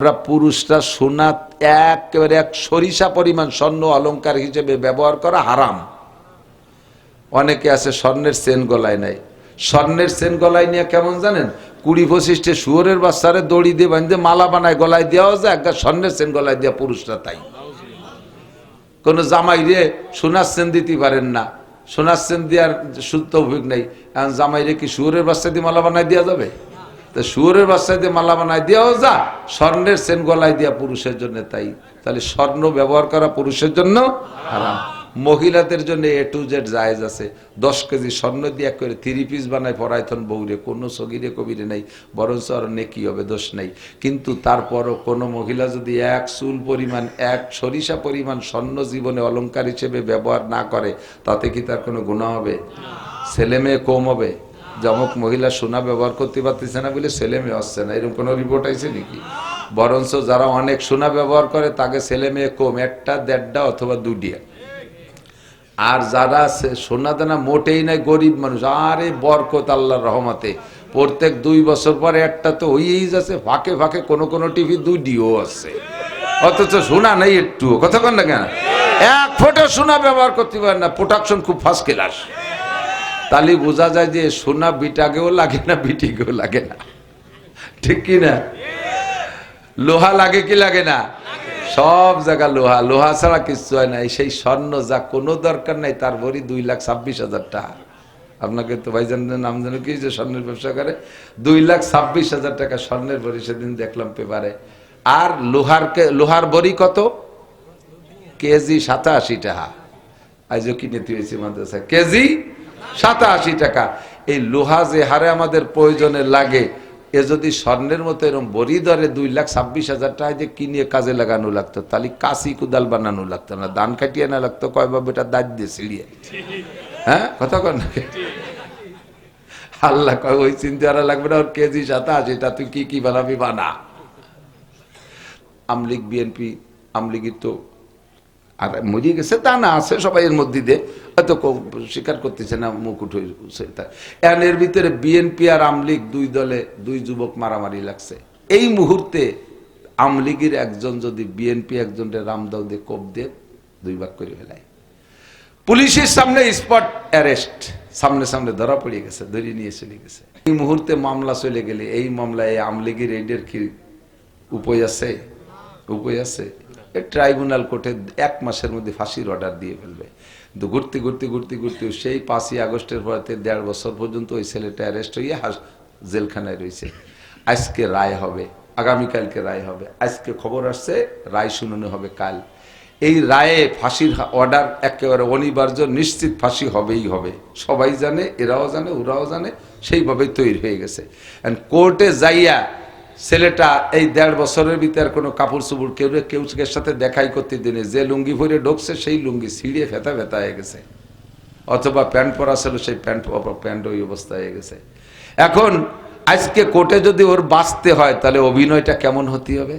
আমরা পুরুষরা সোনা একেবারে এক সরিষা পরিমাণ স্বর্ণ অলংকার হিসেবে ব্যবহার করা হারাম। অনেকে আছে স্বর্ণের চেন গলায় নাই। স্বর্ণের চেন গলায় নিয়ে কেমন জানেন, 20-25টে শুয়োরের বাচ্চারে দড়ি দিয়ে বাঁধে মালা বানায় গলায় দেওয়া যায়, একটা স্বর্ণের চেন গলায় দেওয়া পুরুষরা তাই। কোন জামাই রে সোনার চেন দিতে পারেন না, সোনার চেন দেওয়ার সুস্থ অভিযোগ নেই। জামাই রে কি শুয়োরের বাচ্চা দিয়ে মালা বানায় দেওয়া যাবে? তো শুয়োরের বাচ্চা দিয়ে মালা বানায় দেওয়াও যা, স্বর্ণের চেন গলায় দেওয়া পুরুষের জন্য তাই। তাহলে স্বর্ণ ব্যবহার করা পুরুষের জন্য হারাম। মহিলাদের জন্য A to Z জায়েজ আছে। 10 কেজি স্বর্ণ দিয়ে করে 3 পিস বানায় পরাইথন বউরে, কোনো সগিরে কবিরে নাই, বরঞ্চ আর নেকি হবে, দোষ নাই। কিন্তু তারপরও কোনো মহিলা যদি এক চুল পরিমাণ, এক সরিষা পরিমাণ স্বর্ণ জীবনে অলংকার হিসেবে ব্যবহার না করে, তাতে কি তার কোনো গুনাহ হবে? ছেলে মেয়ে কম হবে? যেমন মহিলা সোনা ব্যবহার করতে পারতেছে না বলে ছেলে মেয়ে আসছে না, এরকম কোনো রিপোর্ট আছে নাকি? বরঞ্চ যারা অনেক সোনা ব্যবহার করে তাকে ছেলে মেয়ে কম, 1টা 1.5টা অথবা 2টা। আর যারা সোনা দানা মোটেই নাই, গরিব মানুষ, আরে বরকত আল্লাহর রহমতে প্রত্যেক 2 বছর পর একটা তো হয়েই যাচ্ছে, ফাঁকে ফাঁকে কোনো টিভি 2ডিও আছে, অথচ সোনা নাই একটু। কথা কন না কেন? 1 ফোঁটা সোনা ব্যবহার করতে পারে না, প্রোটেকশন খুব ফার্স্ট ক্লাস। তাহলে বোঝা যায় যে সোনা বিটাকেও লাগে না, বিটিকেও লাগে না, ঠিক কি না? লোহা লাগে কি লাগে না? সব জায়গা লোহা, লোহা ছাড়া কিছু হয় না। সেই স্বর্ণ যা কোনো দরকার নাই, তার ভরি 2,26,000 টাকা। আপনাকে তো ভাইজানের নাম জানো কি, যে স্বর্ণের ব্যবসা করে? 2,26,000 টাকা স্বর্ণের ভরি সেদিন দেখলাম পেপারে। আর লোহার ভরি কত? কেজি 87 টাকা। আজও কিনে তুইছি মাদ্রাসা, কেজি 87 টাকা। এই লোহা যে হারে আমাদের প্রয়োজনে লাগে, এ যদি স্বর্ণের মতো এরকম বড়ি দরে 2,26,000 টাকা যে কিনে কাজে লাগানো লাগতো, তাহলে কাশি কুদাল বানানো লাগতো না, ধান কাটিয়ে না লাগতো, কয় বা বেটা দাঁত দিয়ে ছিড়িয়ে। হ্যাঁ, কথা কর না? আল্লাহ কয় ওই চিন্তা করা লাগবে না, ওর কেজি 87 টা তুই কি বানাবি বানা। আমলিগ বিএনপি, আমলিগের তো আর মরিয়ে গেছে তা না, আছে সবাই এর মধ্যে দিয়ে, হয়তো স্বীকার করতেছে না, মুকুট হয়েছে। এর ভিতরে বিএনপি আর আমলিগ 2 দলে 2 যুবক মারামারি লাগছে। এই মুহূর্তে আমলিগের একজন যদি বিএনপি একজনের রামদাও দিয়ে কোপ দিয়ে 2 ভাগ করে ফেলায়, পুলিশের সামনে স্পট অ্যারেস্ট, সামনে ধরা পড়ে গেছে, ধরে নিয়ে চলে গেছে। এই মুহূর্তে মামলা চলে গেলে, এই মামলায় আমলিগের এইডের কি উপায় আছে? উপায় আছে? ট্রাইব্যুনাল কোর্টে 1 মাসের মধ্যে ফাঁসির অর্ডার দিয়ে ফেলবে। কিন্তু ঘুরতে সেই 5ই আগস্টের পরে 1.5 বছর পর্যন্ত ওই ছেলেটা অ্যারেস্ট হয়ে জেলখানায় রয়েছে। আজকে রায় হবে, আগামীকালকে রায় হবে। আজকে খবর আসছে রায় শুনানো হবে কাল। এই রায়ে ফাঁসির অর্ডার একেবারে অনিবার্য, নিশ্চিত ফাঁসি হবেই হবে। সবাই জানে, এরাও জানে, ওরাও জানে, সেইভাবেই তৈরি হয়ে গেছে। কোর্টে যাইয়া ছেলেটা এই 1.5 বছরের ভিতরে কোনো কাপড় চুপড় কেউ সাথে দেখাই করতে দিনে, যে লুঙ্গি পরে ঢুকছে সেই লুঙ্গি ছিঁড়িয়ে ফেতা হয়ে গেছে, অথবা প্যান্ট পরা ছিল সেই প্যান্ট ওই অবস্থা হয়ে গেছে। এখন আজকে কোর্টে যদি ওর বাঁচতে হয়, তাহলে অভিনয়টা কেমন হতে হবে?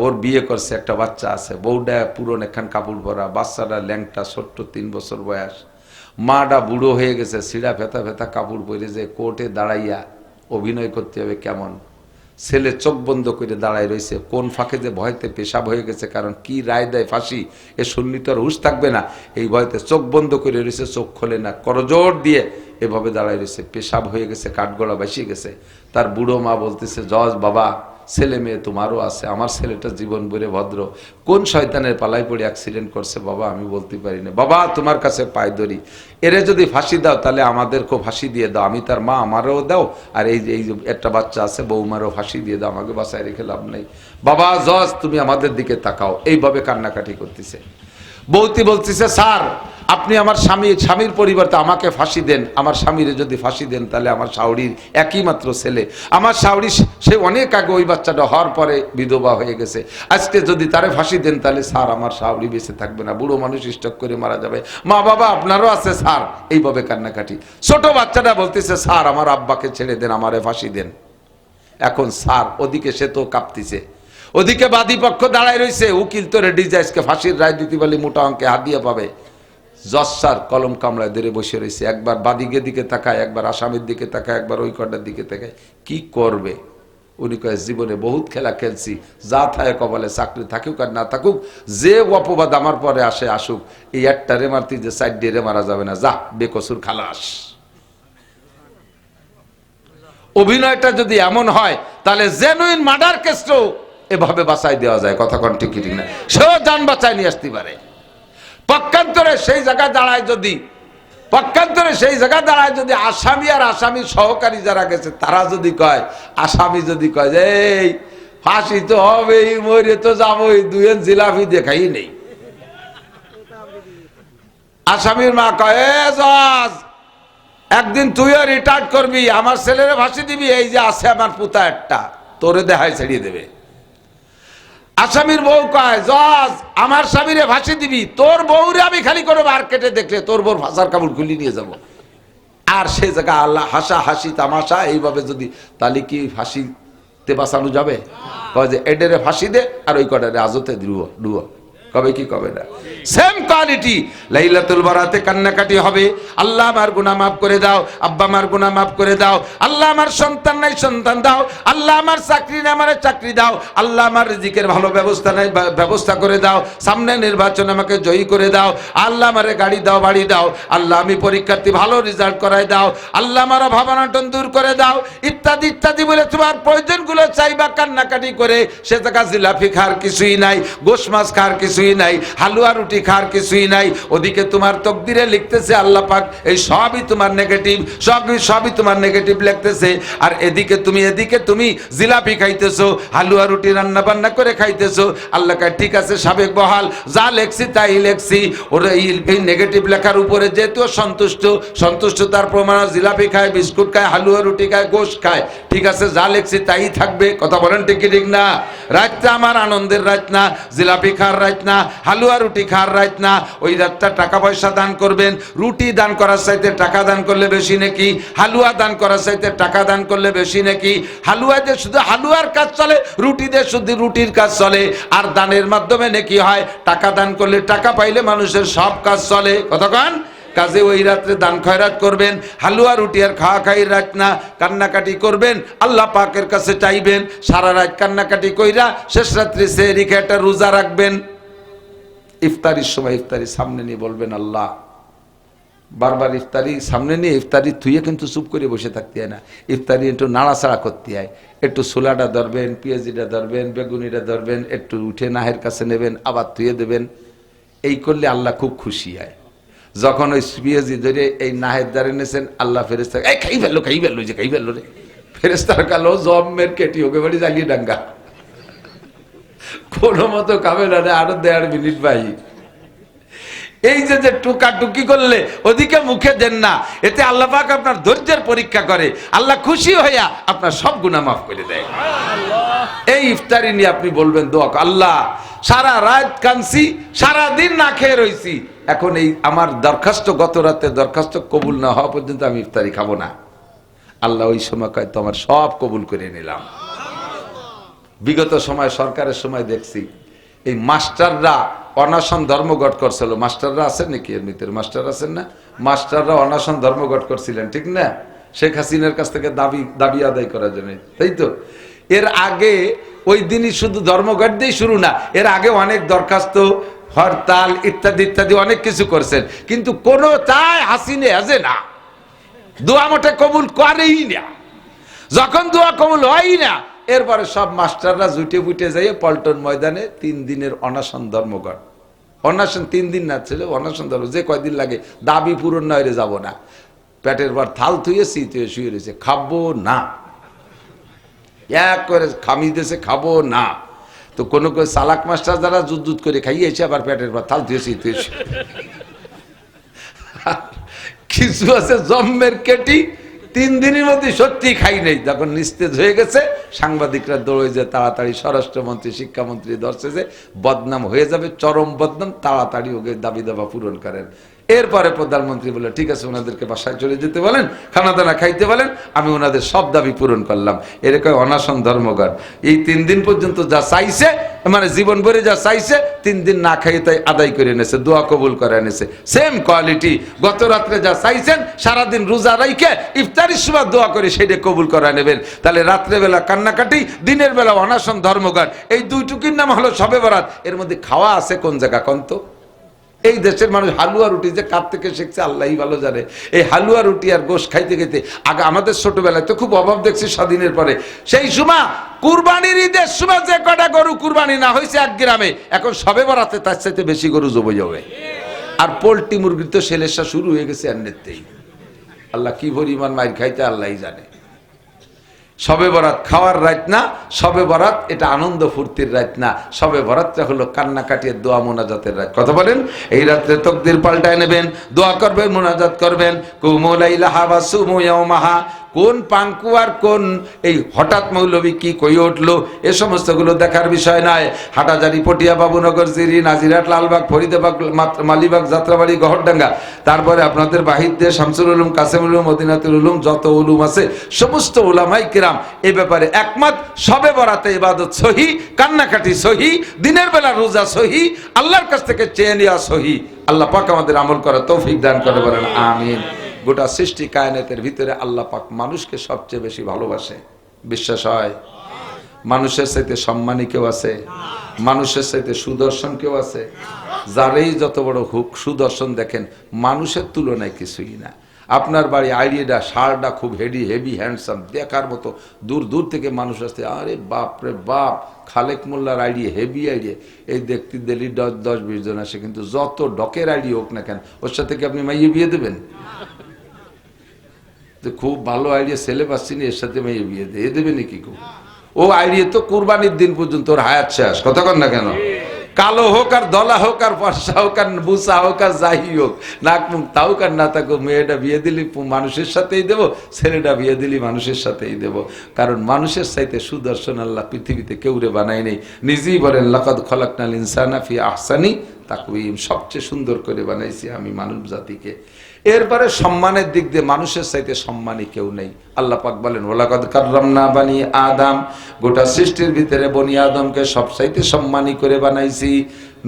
ওর বিয়ে করছে, একটা বাচ্চা আছে, বউডা পুরন একখান কাপড় পরা, বাচ্চাটা ল্যাংটা ছোট্ট 3 বছর বয়স, মাটা বুড়ো হয়ে গেছে, ছিঁড়া ফেতা কাপড় পরে যে কোর্টে দাঁড়াইয়া অভিনয় করতে হবে কেমন? ছেলে চোখ বন্ধ করে দাঁড়ায় রয়েছে, কোন ফাঁকে যে ভয়তে পেশাব হয়ে গেছে, কারণ কি রায় দেয় ফাঁসি এ শুনলি তো আর হুঁশ থাকবে না, এই ভয়তে চোখ বন্ধ করে রয়েছে, চোখ খোলে না, করজোর দিয়ে এভাবে দাঁড়ায় রয়েছে, পেশাব হয়ে গেছে, কাঠগড়া বাসিয়ে গেছে। তার বুড়ো মা বলতেছে, জজ বাবা, ছেলে মেয়ে তোমারও আছে, আমার ছেলেটা জীবন ভরে ভদ্র, কোন শয়তানের পালাই পড়ে অ্যাক্সিডেন্ট করছে বাবা, আমি বলতে পারি না, বাবা তোমার কাছে পায়ে ধরি, এরে যদি ফাঁসি দাও তাহলে আমাদেরকেও ফাঁসি দিয়ে দাও, আমি তার মা, আমারও দাও, আর এই একটা বাচ্চা আছে বৌমারও ফাঁসি দিয়ে দাও, আমাকে বাসায় রেখে লাভ নেই, বাবা জজ তুমি আমাদের দিকে তাকাও। এইভাবে কান্নাকাটি করতেছে। বলতেছে স্যার আপনি আমার স্বামীর পরিবর্তে আমাকে ফাঁসি দেন, আমার স্বামীরে যদি ফাঁসি দেন তাহলে আমার শাওড়ির একই মাত্র ছেলে, আমার শাওড়ি সে অনেক আগে ওই বাচ্চাটা হওয়ার পরে বিধবা হয়ে গেছে, আজকে যদি তারে ফাঁসি দেন তাহলে স্যার আমার শাওড়ি বেঁচে থাকবে না, বুড়ো মানুষ স্ট্রোক করে মারা যাবে, মা বাবা আপনারও আছে স্যার। এইভাবে কান্নাকাটি। ছোট বাচ্চাটা বলতেছে স্যার আমার আব্বাকে ছেড়ে দেন, আমারে ফাঁসি দেন। এখন স্যার ওদিকে সে তো কাঁপতেছে, ওদিকে বাদী পক্ষ দাঁড়ায় রয়েছে, উকিল তো রেডি যায়, আজকে ফাঁসির রায় দিতে পারলে মোটা অঙ্কে হাদিয়া পাবে। জজ স্যার কলম কামড়ায় ধরে বসে রয়েছে, একবার বাদীকে দিকে তাকায়, একবার আসামির দিকে তাকায়, একবার ওই কটার দিকে তাকায়, কি করবে? উনি কয় জীবনে বহুত খেলা খেলছি, যা থাকে কপালে চাকরি থাকুক আর না থাকুক, যে অপবাদ আমার পরে আসে আসুক, এই একটা রে মারতি যে সাইড দিয়ে রে মারা যাবে না, যা বেকসুর খালাস। অভিনয়টা যদি এমন হয় তাহলে জেনুইন মার্ডার কেসও এভাবে বাঁচাই দেওয়া যায়, কথা কোন ঠিক ঠিক না, সেও যান বাঁচায় নিয়ে আসতে পারে। পক্ষান্তরে সেই জায়গায় দাঁড়ায় যদি আসামি আর আসামি সহকারী যারা গেছে তারা যদি কয়, আসামি যদি কয় যে এই ফাঁসি তো হবেই, মরে তো যাবোই, দুয়েন জিলাপি দেখাই নেই, আসামির মা কয় এ জজ একদিন তুইও রিটায়ার্ড করবি, আমার ছেলেরে ফাঁসি দিবি, এই যে আছে আমার পুতা একটা, তোরে দেখায় ছেড়িয়ে দেবে। আসামির বউ কয় জজ আমার স্বামীরে ফাঁসি দিবি, তোর বউরে আমি খালি করে মার্কেটে দেখলে তোর বউর ফাঁসার কাপড় খুলি নিয়ে যাব। আর সে জায়গা আল্লাহ হাসা হাসি তামাশা এইভাবে যদি, তাহলে কি ফাঁসিতে বাঁচানো যাবে? কয় যে এডেরে ফাঁসি দে আর ওই কটারে আজতে ডুয়ো, কবে কি কবে না। সেম কোয়ালিটি লাইলাতুল বারাতে কান্নাকাটি হবে, আল্লাহ আমার গুনাহ মাফ করে দাও, আব্বা আমার গুনাহ মাফ করে দাও, আল্লাহ আমার সন্তান নাই সন্তান দাও, আল্লাহ আমার চাকরি নাই আমার চাকরি দাও, আল্লাহ আমার রিজিকের ভালো ব্যবস্থা নাই ব্যবস্থা করে দাও, সামনে নির্বাচন আমাকে জয়ী করে দাও, আল্লাহ আমারে গাড়ি দাও বাড়ি দাও, আল্লাহ আমি পরীক্ষার্থী ভালো রেজাল্ট করাই দাও, আল্লাহ আমার ভাবনাটন দূর করে দাও, ইত্যাদি ইত্যাদি বলে তোমার প্রয়োজনগুলো চাইবা কান্নাকাটি করে। সে জায়গা জিলাপি খাওয়ার কিছুই নাই, গোশ মাছ খাওয়ার কিছুই নাই, হালুয়া রুটি খাওয়ার কিছুই নাই। ওদিকে তোমার তকদিরে লিখতেছে আল্লাহ পাক এই সবই তোমার নেগেটিভ, সবই তোমার নেগেটিভ লিখতেছে। আর এদিকে তুমি জিলাপি খাইতেছো, হালুয়া রুটি রান্না বান্না করে খাইতেছো। আল্লাহ কয় ঠিক আছে সাবেক বহাল, যা লেখছি তাই লেখছি। ওরা এই নেগেটিভ লেখার উপরে যেহেতু সন্তুষ্ট তার প্রমাণ, জিলাপি খায়, বিস্কুট খায়, হালুয়া রুটি খায়, গোশ খায়, ঠিক আছে যা লেখছি তাই থাকবে। কথা বলেন ঠিক কি ঠিক না? রাতটা আমার আনন্দের রাত না, জিলাপি খাওয়ার রাত না, হালুয়া রুটি খাওয়ার রাত না। ওই রাতটা টাকা পয়সা দান করবেন, রুটি দান করার চাইতে টাকা দান করলে বেশি নাকি, হালুয়া দান করার চাইতে টাকা দান করলে বেশি নাকি। হালুয়া দিয়ে শুধু হালুয়ার কাজ চলে, রুটি দিয়ে শুধু রুটির কাজ চলে। আর দানের মাধ্যমে নাকি হয়, টাকা দান করলে টাকা পাইলে মানুষের সব কাজ চলে। কতক্ষণ কাজে ওই রাত্রে দান খয়রাত করবেন, হালুয়া রুটি আর খাওয়া খাই রাত না, কান্নাকাটি করবেন, আল্লাহ পাকের কাছে চাইবেন, সারা রাত কান্নাকাটি কইরা শেষ রাত্রে সেহরি খেয়ে একটা রোজা রাখবেন। ইফতারির সময় ইফতারি সামনে নিয়ে বলবেন আল্লাহ, বারবার ইফতারি সামনে নিয়ে ইফতারি থুয়ে কিন্তু চুপ করে বসে থাকতে হয় না, ইফতারি একটু নাড়াচাড়া করতে হয়, একটু ছোলাটা ধরবেন, পেঁয়াজিটা ধরবেন, বেগুনিটা ধরবেন, একটু উঠে নাহের কাছে নেবেন, আবার থুয়ে দেবেন। এই করলে আল্লাহ খুব খুশি হয়। যখন ওই পেঁয়াজি ধরে এই নাহের দ্বারে নেছেন, আল্লাহ ফেরেস্তা এই খাই ফেললো যে খাই ফেললো রে, ফেরেস্তার কালো জমের কেটি ওকে বাড়ি জাগিয়ে ডাঙ্গা, কোনো মতো কামে না, আরো 1.5 মিনিট ভাই। এই যে টুকাটুকি করলে ওদিকে মুখে দেন না, এতে আল্লাহ পাক আপনার ধৈর্যের পরীক্ষা করে, আল্লাহ খুশি হইয়া আপনার সব গুনাহ মাফ করে দেয়। এই ইফতারি নিয়ে আপনি বলবেন দোয়া, আল্লাহ সারা রাত কাঁদছি, সারা দিন না খেয়ে রইছি, এখন এই আমার দরখাস্ত, গত রাতে দরখাস্ত কবুল না হওয়া পর্যন্ত আমি ইফতারি খাবো না। আল্লাহ ওই সময় কয় তোমার সব কবুল করে নিলাম। বিগত সময় সরকারের সময় দেখছি এই মাস্টাররা অনশন ধর্মঘট করছিল। মাস্টাররা আছেন নাকি এর ভিতরে? মাস্টার আছেন না? মাস্টাররা অনশন ধর্মঘট করছিলেন, ঠিক না? শেখ হাসিনার কাছ থেকে দাবি আদায় করার জন্য, তাই তো? এর আগে ওই দিনই শুধু ধর্মঘট দিয়ে শুরু না, এর আগে অনেক দরখাস্ত, হরতাল ইত্যাদি ইত্যাদি অনেক কিছু করছেন, কিন্তু কোনো তাই হাসিনে আজে না, দোয়া মোটে কবুল করেই না। যখন দোয়া কবুল হয় না, এরপরে সব মাস্টাররা জুটে বুটে যাই পল্টন ময়দানে 3 দিনের অনশন ধর্মঘট। অনশন 3 দিন না ছিল, অনশন ধর্ম যে কয়দিন লাগে, দাবি পূরণ নয় রে যাবো না, পেটের পর থাল থুয়ে তুয়ে শুয়ে রয়েছে, খাবো না, এক করে খামি দিয়েছে, খাবো না। তো কোনো চালাক মাস্টার যারা জুত করে খাইয়েছে, আবার পেটের পর থাল থুয়ে তুয়ে কিছু আছে জম্মের কেটি 3 দিনের মধ্যে সত্যি খাই নাই, যখন নিস্তেজ হয়ে গেছে সাংবাদিকরা দৌড়ে যে তাড়াতাড়ি স্বরাষ্ট্রমন্ত্রী শিক্ষামন্ত্রী ধরছে যে বদনাম হয়ে যাবে, চরম বদনাম, তাড়াতাড়ি ওকে দাবি দাবা পূরণ করেন। এরপরে প্রধানমন্ত্রী বলে ঠিক আছে ওনাদেরকে বাসায় চলে যেতে বলেন, খানা দানা খাইতে বলেন, আমি ওনাদের সব দাবি পূরণ করলাম। এরকম অনশন ধর্মঘট এই 3 দিন পর্যন্ত যা চাইছে মানে জীবন ভরে যা চাইছে 3 দিন না খাইয়ে তাই আদায় করে এনেছে, দোয়া কবুল করে এনেছে। সেম কোয়ালিটি গত রাত্রে যা চাইছেন সারাদিন রোজা রাইখে ইফতারির সময় দোয়া করে সেটা কবুল করা নেবেন। তাহলে রাত্রে বেলা কান্নাকাটি, দিনের বেলা অনাশন ধর্মঘট, এই দুইটুকির নাম হলো শবে বরাত। এর মধ্যে খাওয়া আছে কোন জায়গা কন্ত? এই দেশের মানুষ হালুয়া রুটি যে কার থেকে শিখছে আল্লাহই ভালো জানে। এই হালুয়া রুটি আর গোশ খাইতে খাইতে আগে আমাদের ছোটবেলায় তো খুব অভাব দেখছি স্বাধীনের পরে। সেই সময় কুরবানির ঈদের সময় যে কটা গরু কুরবানি না হয়েছে এক গ্রামে, এখন শবে বরাতে তার চাইতে বেশি গরু জবে যাবে। আর পোল্ট্রি মুরগির তো সেলেসা শুরু হয়ে গেছে এমনিতেই। আল্লাহ কি পরিমাণ মাইর খাইতে আল্লাহই জানে। শবে বরাত খাওয়ার রাত না, শবে বরাত এটা আনন্দ ফুর্তির রাত না, শবে বরাতটা হলো কান্নাকাটির দোয়া মোনাজাতের রাত। কথা বলেন, এই রাত্রে তকদির পাল্টায় নেবেন, দোয়া করবেন, মোনাজাত করবেন। কুমু লাইলাহা ওয়া সুমু ইয়াওমাহা, কোন পাঙ্কু আর কোন এই হঠাৎ মৌলবী কি কই উঠলো এ সমস্তগুলো দেখার বিষয় নয়। হাটাজারি, পটিয়া, বাবুনগর, জিরি, নাজিরহাট, লালবাগ, ফরিদাবাগ, মালিবাগ, যাত্রাবাড়ি, গহরডাঙ্গা, তারপরে আপনাদের বাহিরদের শামসুল উলুম, কাসেমুল উলুম, মদিনাতুল উলুম, যত উলুম আছে সমস্ত উলামায়ে কিরাম এ ব্যাপারে একমত। শবে বরাতে ইবাদত সহি, কান্নাকাটি সহি, দিনের বেলা রোজা সহি, আল্লাহর কাছ থেকে চেয়ে নেওয়া সহি। আল্লাহ পাক আমাদের আমল করার তৌফিক দান করে, বলেন আমিন। গোটা সৃষ্টি কায়নাতের ভিতরে আল্লাহ পাক মানুষকে সবচেয়ে বেশি ভালোবাসে। বিশ্বাস হয়? মানুষের চাইতে সম্মানী কেউ আছে? মানুষের চাইতে সুদর্শন কেউ আছে? যারেই যত বড় হোক সুদর্শন দেখেন মানুষের তুলনায় কিছুই না। আপনার বাড়ি আইডিয়াটা সারটা খুব হেভি হ্যান্ডসাম দেখার মতো, দূর দূর থেকে মানুষ আসতে, আরে বাপ রে বাপ, খালেক মোল্লার আইডিয়া হেভি আইডিয়া, এই দেখতে দিলি 10-20 জন আসে। কিন্তু যত ডকের আইডিয়া হোক না কেন, ওর সাথে কি আপনি মাইয়ে বিয়ে দেবেন? খুব ভালো আইডিয়া ছেলে পাচ্ছি না, এর সাথে মেয়ে বিয়ে দিয়ে দেবে নাকি? ও আইডিয়া তো কুরবানির দিন পর্যন্ত ওর হায়াত শেষ। কথা কন না কেন? কালো হোক আর দলা হোক আর ফর্সা হোক আর বুসা হোক আর যাই হোক, নাক মুখ তাও আর না থাকুক, মেয়েটা বিয়ে দিলি মানুষের সাথেই দেবো, ছেলেটা বিয়ে দিলি মানুষের সাথেই দেবো। কারণ মানুষের চাইতে সুদর্শন আল্লাহ পৃথিবীতে কেউরে বানায় নেই। নিজেই বলেন লাকাদ খালাকনাল ইনসানা ফি আহসানি তাকওয়িম, সবচেয়ে সুন্দর করে বানাইছি আমি মানব জাতিকে। এরপরে সম্মানের দিক দিয়ে মানুষের চাইতে সম্মানী কেউ নেই। আল্লাহ পাক বলেন ওয়ালাকাদ কাররামনা বানি আদম, গোটা সৃষ্টির ভিতরে বনি আদমকে সবচাইতে সম্মানী করে বানাইছি।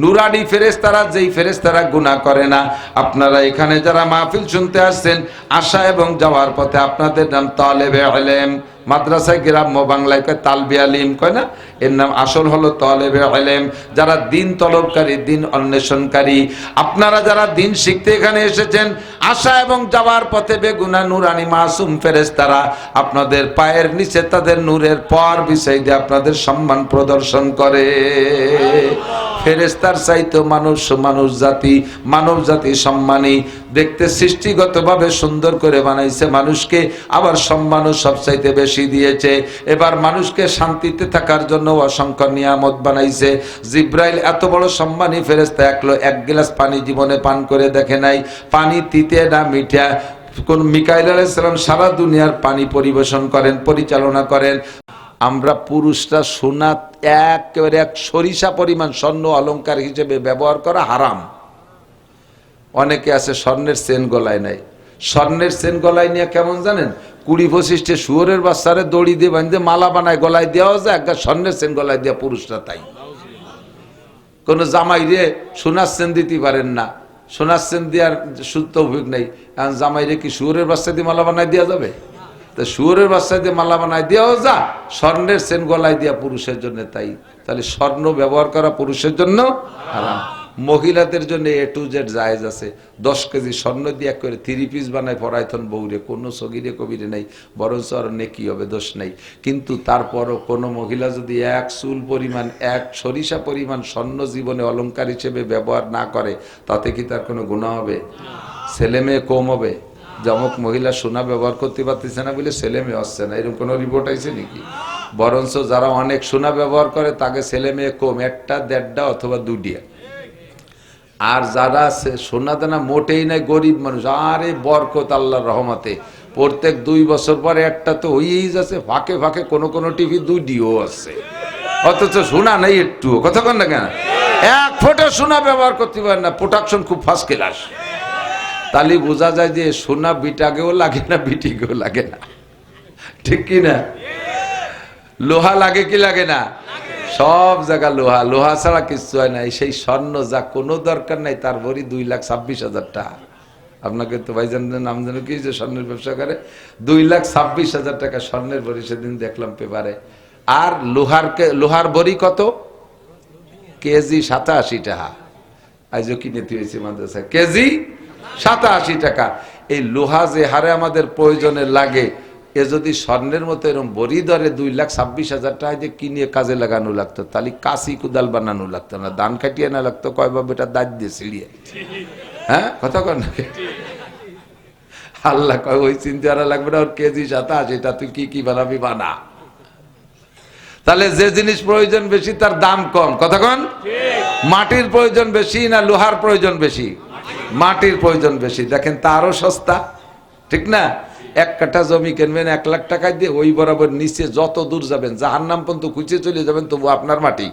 নুরানি ফেরেশতারা, যেই ফেরেশতারা গুনাহ করে না। আপনারা এখানে যারা মাহফিল শুনতে আসছেন, আসা এবং যাওয়ার পথে আপনাদের নাম তালেবে ইলম। মাদ্রাসায় গ্রাম্য বাংলায় কয় তালবে আলিম কয় না, এর নাম আসল হলো তালেবে ইলম। যারা দিন তলবকারী, দিন অন্বেষণকারী, আপনারা যারা দিন শিখতে এখানে এসেছেন, আসা এবং যাওয়ার পথে বেগুনা নুরানি মাসুম ফেরেশতারা আপনাদের পায়ের নিচে তাদের নূরের পর বিছাই দিয়ে আপনাদের সম্মান প্রদর্শন করে। ফেরেশতার চাইতে মানব জাতি সম্মানী। দেখতে সৃষ্টিগতভাবে সুন্দর করে বানাইছে মানুষকে, আবার সম্মানও সবচাইতে বেশি দিয়েছে। এবার মানুষকে শান্তিতে থাকার জন্য অসংখ্য নিয়ামত বানাইছে। জিব্রাইল এত বড় সম্মানী ফেরেশতা, এক গ্লাস পানি জীবনে পান করে দেখে নাই। পানি তিতে না মিঠা। কোন মিকাইল আলাইহিস সালাম সারা দুনিয়ার পানি পরিবেশন করেন, পরিচালনা করেন। আমরা পুরুষরা সোনা একেবারে এক সরিষা পরিমাণ স্বর্ণ অলংকার হিসেবে ব্যবহার করা হারাম। অনেকে আছে স্বর্ণের চেন গলায় নাই। স্বর্ণের চেন গলায় নিয়ে কেমন জানেন? 20-25 শুয়োরের বাচ্চারে দড়ি দিয়ে বাঁধে মালা বানায় গলায় দেওয়া যায়, একটা স্বর্ণের চেন গলায় দেওয়া পুরুষরা তাই। কোন জামাই রে সোনার চেন দিতে পারেন না, সোনার চেন দেওয়ার তৌফিক নেই। জামাই রে কি শুয়োরের বাচ্চা দিয়ে মালা বানায় দেওয়া যাবে? তা শুয়োরের বাচ্চা দিয়ে মালা বানায় দেওয়া যা, স্বর্ণের চেন গলায় দেওয়া পুরুষের জন্য তাই। তাহলে স্বর্ণ ব্যবহার করা পুরুষের জন্য হারাম। মহিলাদের জন্য A to Z জায়েজ আছে। 10 কেজি স্বর্ণ দিয়ে করে 3 পিস বানায় পরাইতন বউরে, কোনো সগিরে কবিরে নেই, বরঞ্চ আর নেকি হবে, দোষ নেই। কিন্তু তারপরও কোনো মহিলা যদি এক চুল পরিমাণ, এক সরিষা পরিমাণ স্বর্ণ জীবনে অলংকার হিসেবে ব্যবহার না করে, তাতে কি তার কোনো গুনাহ হবে? ছেলে মেয়ে কম হবে? যমক মহিলা সোনা ব্যবহার করতে পারতেছে না বলে ছেলে মেয়ে আসছে না, এরকম কোনো রিপোর্ট আইছে নাকি? বরঞ্চ যারা অনেক সোনা ব্যবহার করে তাকে ছেলে মেয়ে কম, 1টা 1.5টা অথবা 2টা। আর যারা সোনা দানা মোটেই নাই, গরিব মানুষ, আরে বরকত আল্লাহর রহমতে প্রত্যেক 2 বছর পরে একটা তো হয়েই যাচ্ছে। ফাঁকে ফাঁকে কোনো টিভি 2ডিও আছে, অথচ সোনা নেই একটু। কথা কন না কেন? 1 ফোঁটা সোনা ব্যবহার করতে পারেন না, প্রোডাকশন খুব ফার্স্ট ক্লাস। তাহলে বোঝা যায় যে সোনা বিটাকেও লাগে না, বিটিকেও লাগে না, ঠিক কি না? লোহা লাগে কি লাগে না? সব জায়গা লোহা, লোহা ছাড়া কিছু হয় না। সেই স্বর্ণ যা কোনো দরকার নাই তার ভরি 2,26,000 টাকা। আপনাকে তো ভাইজানের নাম জানো কি, যে স্বর্ণের ব্যবসা করে, 2,26,000 টাকা স্বর্ণের ভরি সেদিন দেখলাম পেপারে। আর লোহার ভরি কত? কেজি 87 টাকা। আজও কিনে তুইছি মাদ্রাসায়, কেজি 87 টাকা। এই লোহা যে হারে আমাদের প্রয়োজনে লাগে, এ যদি স্বর্ণের মতো এরকম বড়ি দরে 2,26,000 টাকা যে কিনে কাজে লাগানো লাগতো, তাহলে কাশি কুদাল বানানো লাগতো না, ধান কাটিয়ে না লাগতো, কয়বার বেটা দাঁত দিয়ে ছিড়িয়ে। হ্যাঁ, কথা কর না? আল্লাহ কয় ওই চিন্তা আর লাগবে না, ওর কেজি 87, টা তুই কি বানাবি বানা। তাহলে যে জিনিস প্রয়োজন বেশি তার দাম কম, কথা কন? মাটির প্রয়োজন বেশি না লোহার প্রয়োজন বেশি? মাটির প্রয়োজন বেশি। দেখেন তারও সস্তা, ঠিক না? 1 কাঠা জমি কিনবেন 1 লাখ টাকা দিয়ে, ওই বরাবর নিচে যত দূর যাবেন, জাহান্নাম পর্যন্ত খুঁজে চলে যাবেন, তবু আপনার মাটি,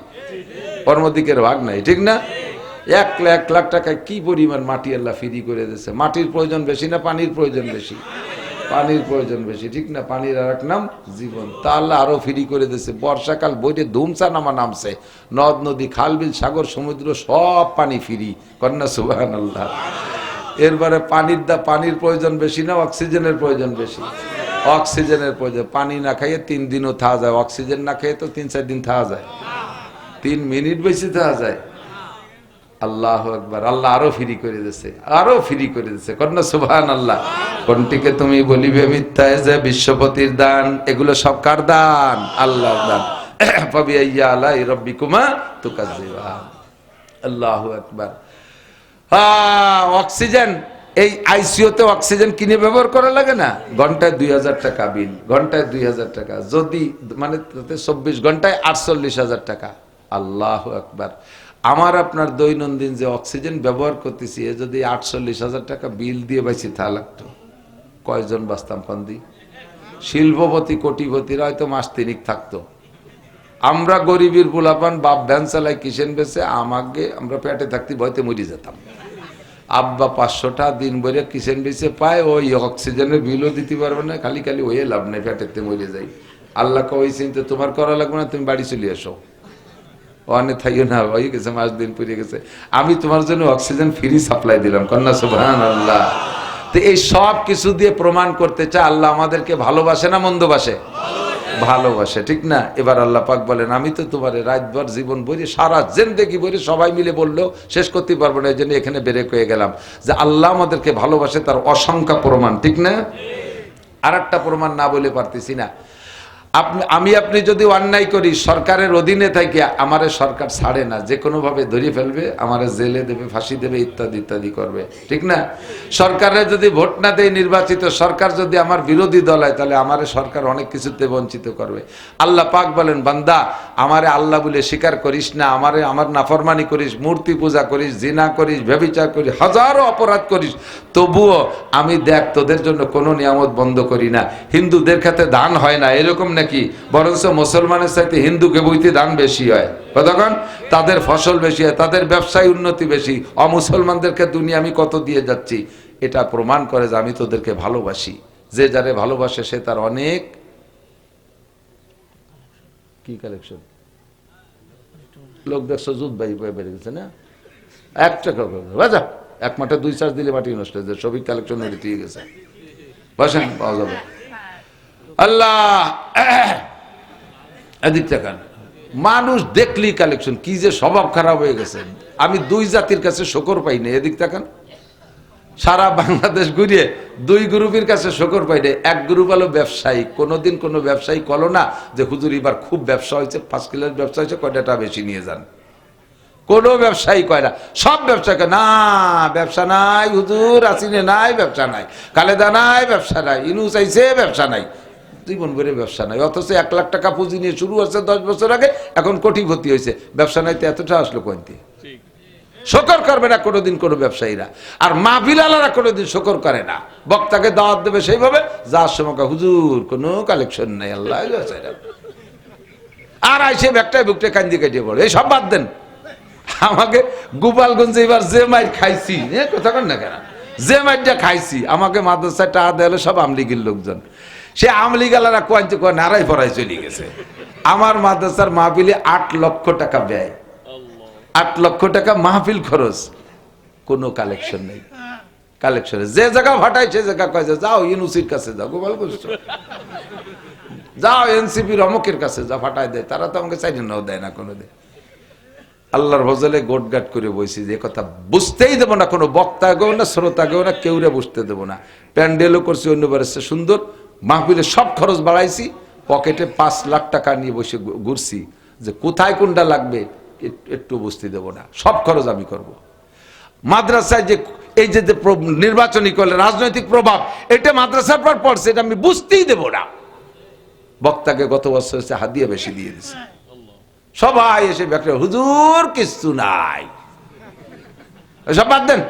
কর্মদিকের ভাগ নাই, ঠিক না? 1 লাখ টাকায় কি পরিমাণ মাটি আল্লাহ ফ্রি করে দিয়েছে। মাটির প্রয়োজন বেশি না পানির প্রয়োজন বেশি? পানির প্রয়োজন বেশি, ঠিক না? পানির আর এক নাম জীবন। তা আল্লাহ আরো ফ্রি করে দিয়েছে। বর্ষাকাল বইতে ধুমসা নামা নামছে, নদ নদী খাল বিল সাগর সমুদ্র সব পানি ফ্রি, কন্যা সুবহানাল্লাহ। এরপরে পানির প্রয়োজন বেশি না অক্সিজেনের প্রয়োজন বেশি? অক্সিজেনের প্রয়োজন। পানি না খাইয়ে 3 দিনও থাকা যায়, অক্সিজেন না খাইয়ে তো 3-4 দিন থাকা যায়, 3 মিনিট বেশি থাকা যায়। আল্লাহু আকবার। আল্লাহ আরো ফ্রি করে দিয়েছে, আরো ফ্রি করে দিয়েছে, কন্যা সুবহানাল্লাহ। কোনটিকে তুমি বলিবে মিথ্যায় যে বিশ্বপতির দান, এগুলো সব কার দান? আল্লাহর দান। ফাবিআইয়ি আলাই রাব্বিকুমা তুকাজ্জিবান। আল্লাহু আকবার। অক্সিজেন, এই আইসিইউতে অক্সিজেন কিনে ব্যবহার করা লাগে না? ঘন্টায় 2,000 টাকা বিল, ঘন্টায় 2,000 টাকা, যদি মানে 24 ঘন্টায় 48,000 টাকা। আল্লাহু আকবার। আমার আপনার দৈনন্দিন যে অক্সিজেন ব্যবহার করতেছি, এ যদি 48,000 টাকা বিল দিয়ে বাইছি তা লাগতো, কয়জন বাঁচতাম ফন্দি? শিল্পপতি কোটিপতিরা হয়তো মাস 3 থাকতো। আমরা গরিবের পোলাপান, বাপ ভ্যান চালাই, কিসেন বেছে, আমাকে আমরা পেটে থাকতে ভয়তে মরে যেতাম। আব্বা 500 টাকা দিন ভরে কিসেন বেছে পায়, ওই অক্সিজেনের বিলও দিতে পারবে না, খালি ওই লাভ নেই, পেটেতে মরে যাই। আল্লাহ ওই চিন্তা তোমার করা লাগবে না, তুমি বাড়ি চলে আসো, অনেক থাইও না, হয়ে গেছে, মাস দিন পুড়ে গেছে, আমি তোমার জন্য অক্সিজেন ফ্রি সাপ্লাই দিলাম, কন্যা সুবহানাল্লাহ। তো এই সব কিছু দিয়ে প্রমাণ করতে চায় আল্লাহ আমাদেরকে ভালোবাসে না মন্দবাসে? ভালোবাসে, ঠিক না? এবার আল্লাহ পাক বলেন, আমি তো তোমার রাতভর জীবন বলি, সারা জিন্দেগি বলি, সবাই মিলে বললেও শেষ করতে পারবো না, এই জন্য এখানে বেরেক হয়ে গেলাম যে আল্লাহ আমাদেরকে ভালোবাসে, তার অসংখ্য প্রমাণ, ঠিক না? আর একটা প্রমাণ না বলে পারতেছি না। আপনি যদি অন্যায় করি, সরকারের অধীনে থাকি, আমারে সরকার ছাড়ে না, যে কোনো ভাবে ধরে ফেলবে, আমারে জেলে দেবে, ফাঁসি দেবে, ইত্যাদি ইত্যাদি করবে, ঠিক না? সরকারের যদি ভোট না দেয়, নির্বাচিত সরকার যদি আমার বিরোধী দল হয়, তাহলে আমারে সরকার অনেক কিছুতে বঞ্চিত করবে। আল্লাহ পাক বলেন, বান্দা আমারে আল্লাহ বলে স্বীকার করিস না, আমার নাফরমানি করিস, মূর্তি পূজা করিস, জিনা করিস, ব্যভিচার করিস, হাজারো অপরাধ করিস, তবুও আমি দেখ তোদের জন্য কোনো নিয়ামত বন্ধ করি না। হিন্দুদের ক্ষেত্রে দান হয় না এরকম নাকি? বরঞ্চ মুসলমানের চাইতে হিন্দুকে বইতে দান বেশি হয়, কতক্ষণ তাদের ফসল বেশি হয়, তাদের ব্যবসায় উন্নতি বেশি, অমুসলমানদেরকে দুনিয়া আমি কত দিয়ে যাচ্ছি। এটা প্রমাণ করে যে আমি তোদেরকে ভালোবাসি। যে যারে ভালোবাসে সে তার অনেক কি কালেকশন, লোক দেখছো জুত ভাই বেড়ে গেছে না, 1 টাকা বাজা, 1 মাঠে 2 চার্জ দিলে মাটি নষ্ট হয়ে যায়, সবই কালেকশন হয়ে দিয়ে গেছে, বসেন পাওয়া যাবে। আল্লাহ এদিক টাকা মানুষ দেখলি কালেকশন, কি যে স্বভাব খারাপ হয়ে গেছে। আমি 2 জাতির কাছে শকর পাই না, এদিক টাকান সারা বাংলাদেশ ঘুরিয়ে 2 গ্রুপের কাছে শকর পাই না। এক গ্রুপ হলো ব্যবসায়ী, কোনোদিন কোনো ব্যবসায়ী কলো না যে হুজুর এবার খুব ব্যবসা হয়েছে, 5 কিলোর ব্যবসা হয়েছে, কয়টা বেশি নিয়ে যান। কোনো ব্যবসায়ী কয় না, সব ব্যবসাকে না, ব্যবসা নাই হুজুর, আসিনে নাই, ব্যবসা নাই, কালেদা নাই, ব্যবসা নাই, ইনু চাইছে, ব্যবসা নাই, জীবন ভরে ব্যবসা নাই। অথচ 1 লাখ টাকা পুঁজি নিয়ে শুরু হচ্ছে 10 বছর আগে, এখন কোটিপতি হয়েছে, ব্যবসা নাই তো এতটা আসলো কোনটি? শকর করবে না কোনোদিন কোনো ব্যবসায়ীরা, আর মাহফিলালারা কোনোদিন শকর করে না। বক্তাকে দাওয়াত দেবে সেইভাবে, যার সময় হুজুর কোনো কালেকশন নাই, আল্লাহ আর আইসে ব্যাগটায় বুকটে কান্দি কাটিয়ে পড়ে, এই সব বাদ দেন। আমাকে গোপালগঞ্জে এবার যে মাইর খাইছি, কথা কন না কেন, যে মাইরটা খাইছি, আমাকে মাদ্রাসায় টাকা দেওয়া সব আমলিগির লোকজন। সে আমলি গালারা কোয়াঞ্চে কোয়া নারাই পড়াই চলে গেছে। আমার মাদ্রাসার মাহফিলে 8 লক্ষ টাকা ব্যয়, 8 লক্ষ টাকা মাহফিল খরচ, কোনো কালেকশন নেই। কালেকশনে যে জায়গা ফাটাই সে জায়গা কয় যাও ইউনুসির কাছে যাও, গোপাল করছো, যাও এনসিপির অমুকের কাছে যা, ফাটাই দেয়। তারা তো আমাকে চাই নাও দেয় না কোনোদিন। আল্লাহর ফজলে গোটগাট করে বইছি যে কথা বুঝতেই দেবো না, কোনো বক্তা গেও না, শ্রোতা গেও না, কেউরে বুঝতে দেবো না। প্যান্ডেলও করছি অন্যবার সুন্দর, মাহফিলে সব খরচ বাড়াইছি, পকেটে 5 লাখ টাকা নিয়ে বসে ঘুরছি, যে কোথায় কোনটা লাগবে একটু বুঝতে দেবো না, সব খরচ আমি করব। মাদ্রাসায় যে এই যে নির্বাচনী করলে রাজনৈতিক প্রভাব, এটা মাদ্রাসার পর পড়ছে, এটা আমি বুঝতেই দেবো না। বক্তাকে গত বছর হচ্ছে হাদিয়া বেশি দিয়ে দিছে, সবাই এসে ব্যাখ্যা, হুজুর কিছু নাই, সব বাদ দেন,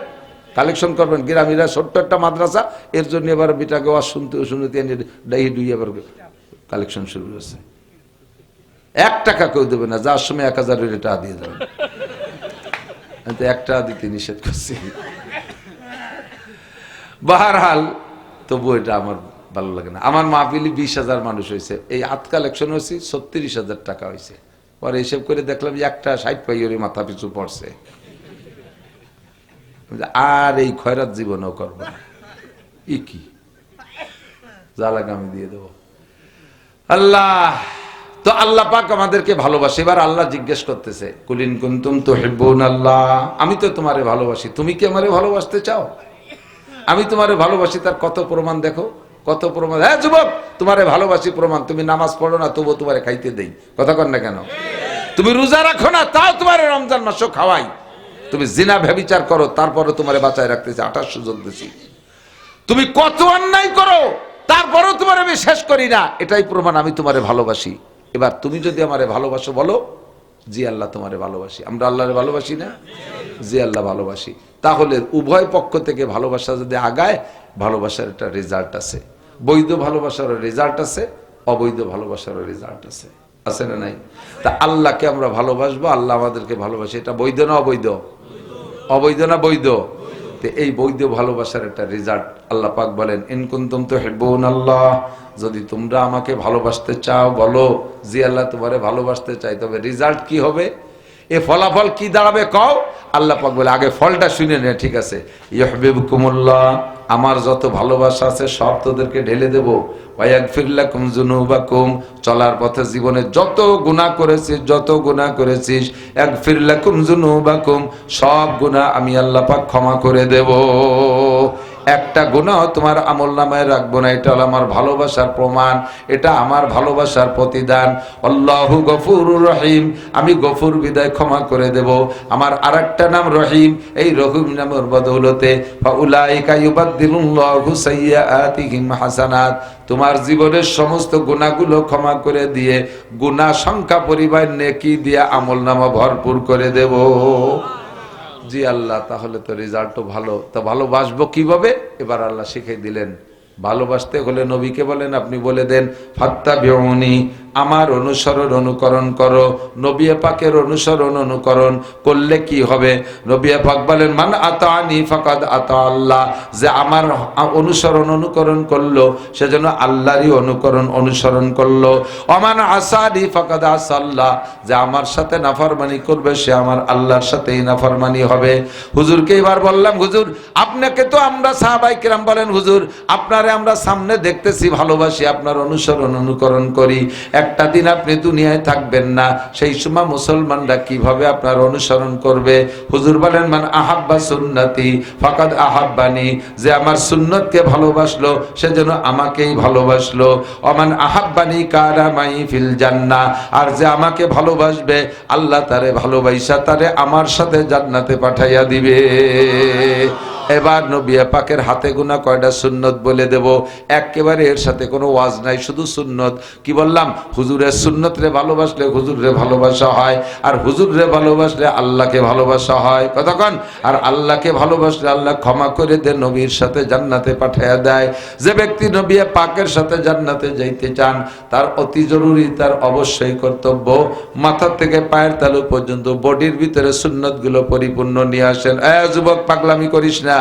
কালেকশন করবেন। গ্রামীরা ছোট্ট একটা মাদ্রাসা, এর জন্য এবার বিটাকে শুনতে শুনতে ডাই ডুই এবার কালেকশন শুরু হয়েছে। 1 টাকা কেউ দেবে না, যার সময় 1000 টাকা দিয়ে যাবে, 1 টাকা দিতে নিষেধ করছি। বাহারহাল তবু এটা আমার ভালো লাগে না। আমার মাহফিলে 20,000 মানুষ হয়েছে, এই হাত কালেকশন হয়েছে 36,000 টাকা হয়েছে। পরে হিসেব করে দেখলাম যে একটা 60 পাইয়রি মাথা পিছু পড়ছে, আর এই খয়রাত জীবনেও করবো না, কি যা লাগে আমি দিয়ে দেবো। আল্লাহ তো আল্লাহ পাক আমাদেরকে ভালোবাসে। এবার আল্লাহ জিজ্ঞেস করতেছে, কুলিন কুনতুম তুহিব্বুনাল্লাহ, আমি তো তোমারে ভালোবাসি, তুমি কি আমারে ভালোবাসতে চাও? আমি তোমারে ভালোবাসি, তার কত প্রমাণ দেখো, কত প্রমাণ। হ্যাঁ যুবক, তোমারে ভালোবাসি প্রমাণ, তুমি নামাজ পড়ো না তবু তোমারে খাইতে দেই, কথা কর না কেন? তুমি রোজা রাখো না তাও তোমারে রমজান মাসও খাওয়াই, তুমি জিনা ব্যভিচার করো তারপরে তোমারে বাঁচায় রাখতেছি, 28 সুযোগ দিছি। তুমি কত অন্যায় করো তারপরেও তোমার আমি শেষ করি না, এটাই প্রমাণ আমি তোমারে ভালোবাসি। এবার তুমি যদি আমারে ভালোবাসো বলো, জি আল্লাহ তোমারে ভালোবাসি। আমরা আল্লাহরে ভালোবাসি না? জি আল্লাহ ভালোবাসি। তাহলে উভয় পক্ষ থেকে ভালোবাসা যদি আগায়, ভালোবাসার একটা রেজাল্ট আছে। বৈধ ভালোবাসারও রেজাল্ট আছে, অবৈধ ভালোবাসারও রেজাল্ট আছে, আছে না নাই? তা আল্লাহকে আমরা ভালোবাসবো, আল্লাহ আমাদেরকে ভালোবাসে, এটা বৈধ না অবৈধ? অবৈধ না বৈধ? এই বৈধ ভালোবাসার একটা রেজাল্ট আল্লাহ পাক বলেন, ইন কুনতুম তুহিব্বুনাল্লাহ, যদি তোমরা আমাকে ভালোবাসতে চাও বলো, জি আল্লাহ তোমারে ভালোবাসতে চাই, তবে রেজাল্ট কি হবে, এ ফলাফল কি দাঁড়াবে কও? আল্লাহ পাক বলে আগে ফলটা শুনে নে, ঠিক আছে? ইউহিব্বুকুমুল্লাহ, আমার যত ভালোবাসা আছে সব তোদেরকে ঢেলে দেব। ওয়ায়াগফির লাকুম যুনুবাকুম, চলার পথে জীবনে যত গুনাহ করেছিস, যত গুনাহ করেছিস, ইয়াগফির লাকুম যুনুবাকুম, সব গুনাহ আমি আল্লাহ পাক ক্ষমা করে দেব। একটা গুনাহ তোমার আমলনামায় রাখবো না, এটা হলো আমার ভালোবাসার প্রমাণ, এটা আমার ভালোবাসার প্রতিদান। আল্লাহু গফুরুর রহিম, আমি গফুর বিদায় ক্ষমা করে দেব। আমার আরেকটা নাম রহিম, এই রহিম নামের বদৌলতে ফাউলাইকা ইউবাদদিলুল্লাহু সাইয়্যাতিহিম হাসানাত, তোমার জীবনের সমস্ত গুনাহগুলো ক্ষমা করে দিয়ে গুনাহ সংখ্যা পরিমাণ নেকি দিয়ে আমলনামা ভরপুর করে দেব। জি আল্লাহ, তাহলে তো রেজাল্টও ভালো। তা ভালোবাসবো কিভাবে? এবার আল্লাহ শিখিয়ে দিলেন, ভালোবাসতে হলে নবীকে বলেন, আপনি বলে দেন ফাত্তাবিউনি, আমার অনুসরণ অনুকরণ করো। নবী পাকের অনুসরণ অনুকরণ করলে কি হবে? নবী পাক বলেন, মান আতানি ফাকাদ আতা আল্লাহ, যে আমার অনুসরণ অনুকরণ করলো সেজন্য আল্লাহরই অনুসরণ করলো। ওমান আসানি ফাকাদ আসাল্লাহ, যে আমার সাথে নাফরমানি করবে সে আমার আল্লাহর সাথেই নাফরমানি হবে। হুজুরকে এবার বললাম, হুজুর আপনাকে তো আমরা সাহাবায়ে কেরাম বলেন, হুজুর আপনারে আমরা সামনে দেখতেছি, ভালোবাসি, আপনার অনুসরণ অনুকরণ করি, একটা দিন আপনি দুনিয়ায় থাকবেন না, সেই সময় মুসলমানরা কিভাবে আপনার অনুসরণ করবে? হুজুর বলেন, মান আহাব্বা সুন্নতি ফাকাদ আহাব্বানি, যে আমার সুন্নতকে ভালোবাসলো সেজন্য আমাকেই ভালোবাসলো। ওমান আহাব্বানি কানা মাই ফিল জান্নাহ, আর যে আমাকে ভালোবাসবে আল্লাহ তারে ভালোবাসা তারে আমার সাথে জান্নাতে পাঠাইয়া দিবে। এবার নবী পাকের হাতে গোনা কয়টা সুন্নত বলে দেব, একেবারে এর সাথে কোনো ওয়াজ নাই, শুধু সুন্নত। কি বললাম? হুজুরের সুন্নত রে ভালোবাসলে হুজুরে ভালোবাসা হয়, আর হুজুরে ভালোবাসলে আল্লাহকে ভালোবাসা হয়, কতক্ষণ? আর আল্লাহকে ভালোবাসলে আল্লাহ ক্ষমা করে দেয়, নবীর সাথে জান্নাতে পাঠাইয়া দেয়। যে ব্যক্তি নবী পাকের সাথে জান্নাতে যাইতে চান, তার অতি জরুরি, তার অবশ্যই কর্তব্য মাথা থেকে পায়ের তালু পর্যন্ত বডির ভিতরে সুন্নতগুলো পরিপূর্ণ নিয়ে আসেন। যুবক পাগলামি করিস না,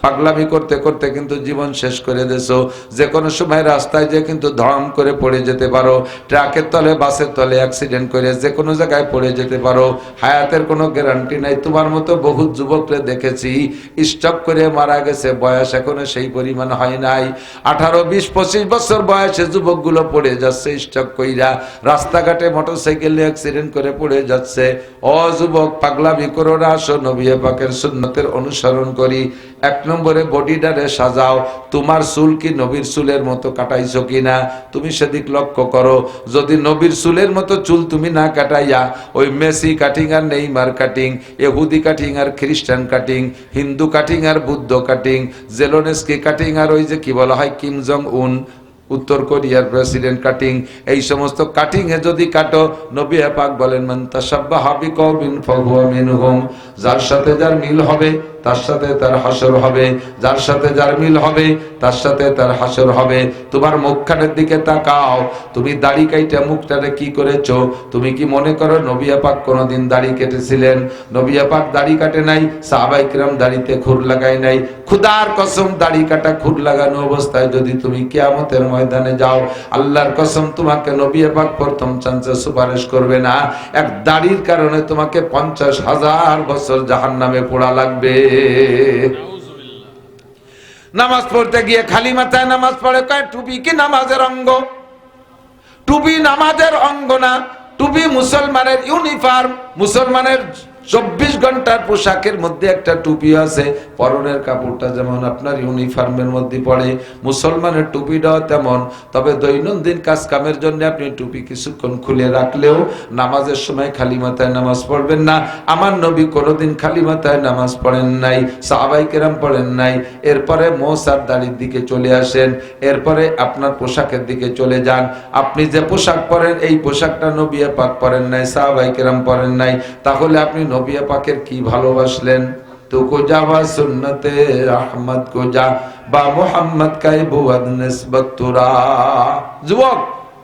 পাগলামি করতে করতে কিন্তু জীবন শেষ করে দেছো। যে কোনো সময় রাস্তায় যে কিন্তু ধড়াম করে পড়ে যেতে পারো, ট্রাকের তলে বাসের তলে অ্যাক্সিডেন্ট করে যে কোনো জায়গায় পড়ে যেতে পারো। হায়াতের কোনো গ্যারান্টি নাই। তোমার মতো বহু যুবকরে দেখেছি স্ট্রোক করে মারা গেছে, বয়স এখনো সেই পরিমাণ হয় নাই। 18, 20, 25 বছর বয়সে যুবকগুলো পড়ে যাচ্ছে স্ট্রোক কইরা, রাস্তাঘাটে মোটরসাইকেল অ্যাক্সিডেন্ট করে পড়ে যাচ্ছে। ও যুবক, পাগলামি করো না, আসো নবী পাকের সুন্নতের অনুসরণ করি। 1 নম্বরে বডিটারে সাজাও। তোমার চুল কি নবীর চুলের মতো কাটাইছো কিনা তুমি সেদিক লক্ষ্য করো। যদি নবীর চুলের মতো চুল তুমি না কাটাইয়া ওই মেসি কাটিং আর নেইমার কাটিং, ইহুদি কাটিং আর খ্রিস্টান কাটিং, হিন্দু কাটিং আর বুদ্ধ কাটিং, জেলোনেস্কি কাটিং আর ওই যে কি বলা হয় কিম জং উন উত্তর কোরিয়ার প্রেসিডেন্ট কাটিং, এই সমস্ত কাটিং এ যদি কাটো, নবী পাক বলেন মান তাশাব্বাহা বিকওমিন ফাহুয়া মিনহুম, যার সাথে যার মিল হবে তার সাথে তার হাসর হবে, যার সাথে যার মিল হবে তার সাথে তার হাসর হবে। তোমার মুখখানের দিকে তাকাও, তুমি দাড়ি কাইটা মুখটারে কি করেছো? তুমি কি মনে করো নবী পাক কোনোদিন দাড়ি কেটেছিলেন? নবী পাক দাড়ি কাটে নাই, সাহাবায়ে কিরাম দাড়িতে খুর লাগায় নাই। খুদার কসম, দাড়ি কাটা খুর লাগানো অবস্থায় যদি তুমি কিয়ামতের ময়দানে যাও, আল্লাহর কসম তোমাকে নবী পাক প্রথম চান্সে সুপারিশ করবে না। এক দাড়ির কারণে তোমাকে 50,000 বছর জাহান্নামে পোড়া লাগবে। নামাজ পড়তে গিয়ে খালি মাথায় নামাজ পড়ে, কয় টুপি কি নামাজের অঙ্গ? টুপি নামাজের অঙ্গ না, টুপি মুসলমানের ইউনিফর্ম। মুসলমানের 24 ঘন্টার পোশাকের মধ্যে একটা টুপি আছে। পরনের কাপড়টা যেমন আপনার ইউনিফর্মের মধ্যে পড়ে, মুসলমানের টুপিটাও তেমন। তবে দৈনন্দিন কাজ কামের জন্য আপনি টুপি কিছুক্ষণ খুলে রাখলেও নামাজের সময় খালি মাথায় নামাজ পড়বেন না। আমার নবী কোনোদিন খালি মাথায় নামাজ পড়েন নাই, সাহাবায়ে কেরাম পড়েন নাই। এরপরে মোসার দাড়ির দিকে চলে আসেন, এরপরে আপনার পোশাকের দিকে চলে যান। আপনি যে পোশাক পরেন এই পোশাকটা নবী পাক পরেন নাই, সাহাবায়ে কেরাম পরেন নাই। তাহলে আপনি নবী পাকের কি ভালোবাসলেন? তো কো যাওয়া সুন্নতে আহমদ কো যা বা মোহাম্মদ কাই বুয়াদ নিসবত তুরা। যুবক,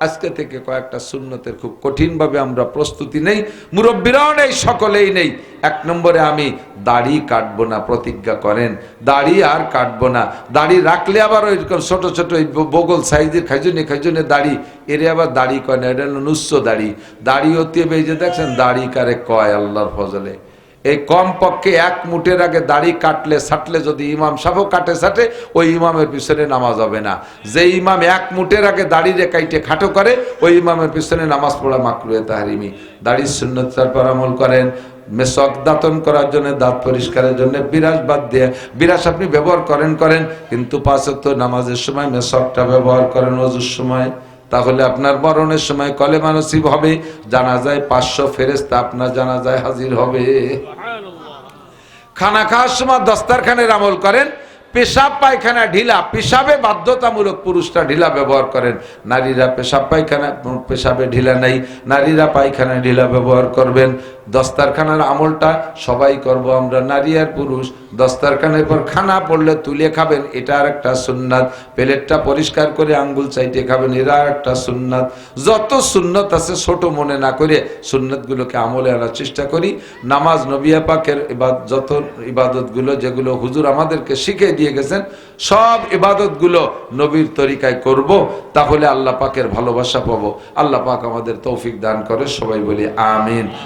আজকে থেকে কয়েকটা সুন্নতের খুব কঠিন ভাবে আমরা প্রস্তুতি নেই, মুরব্বীরাও নেই, সকলেই নেই। 1 নম্বরে আমি দাড়ি কাটবো না, প্রতিজ্ঞা করেন দাড়ি আর কাটবো না। দাড়ি রাখলে আবার ওইরকম ছোট ছোট বগল সাইজের খাইজনে দাড়ি, এর আবার দাড়ি কয় না, এটা হলো নুস্য দাড়ি। দাড়ি হতে এই যে দেখছেন দাড়ি কারে কয় আল্লাহর ফজলে। এই কম পক্ষে 1 মুঠের আগে দাড়ি কাটলে ছাটলে যদি ইমাম সাহেব কাটে ছাটে, ওই ইমামের পিছনে নামাজ হবে না। যে ইমাম 1 মুঠের আগে দাড়ি কাইটে খাটো করে, ওই ইমামের পিছনে নামাজ পড়া মাকরুহে তাহরিমি। দাড়ির সুন্নতের পর আমল করেন। মেশক দাঁতন করার জন্য, দাঁত পরিষ্কারের জন্য বিরাস বাদ দিয়ে, বিরাস আপনি ব্যবহার করেন কিন্তু 5 ওয়াক্ত নামাজের সময় মেশকটা ব্যবহার করেন ওযুর সময়। তাহলে আপনার মরণের সময় কলেমা নসিব হবে, জানাজায় 500 ফেরেশতা আপনার জানাজায় হাজির হবে। খানা খাওয়ার সময় দস্তারখানের আমল করেন। পেশাব পায়খানা ঢিলা, পেশাবে বাধ্যতামূলক পুরুষরা ঢিলা ব্যবহার করেন, নারীরা পেশাবে ঢিলা নাই, নারীরা পায়খানা ঢিলা ব্যবহার করবেন। দস্তারখানার আমলটা সবাই করব আমরা, নারী আর পুরুষ। দস্তারখানের পর খানা পড়লে তুলে খাবেন, এটা আর একটা সুন্নাত। প্লেটটা পরিষ্কার করে আঙ্গুল চাইতে খাবেন, এরা আর একটা সুন্নাত। যত সুন্নত আছে ছোট মনে না করে সুন্নতগুলোকে আমলে আনার চেষ্টা করি। নামাজ নবী পাকের যত ইবাদতগুলো যেগুলো হুজুর আমাদেরকে শিখিয়ে দিয়ে গেছেন, সব ইবাদতগুলো নবীর তরিকায় করব, তাহলে আল্লাহ পাকের ভালোবাসা পাবো। আল্লাহ পাক আমাদের তৌফিক দান করে, সবাই বলি আমিন।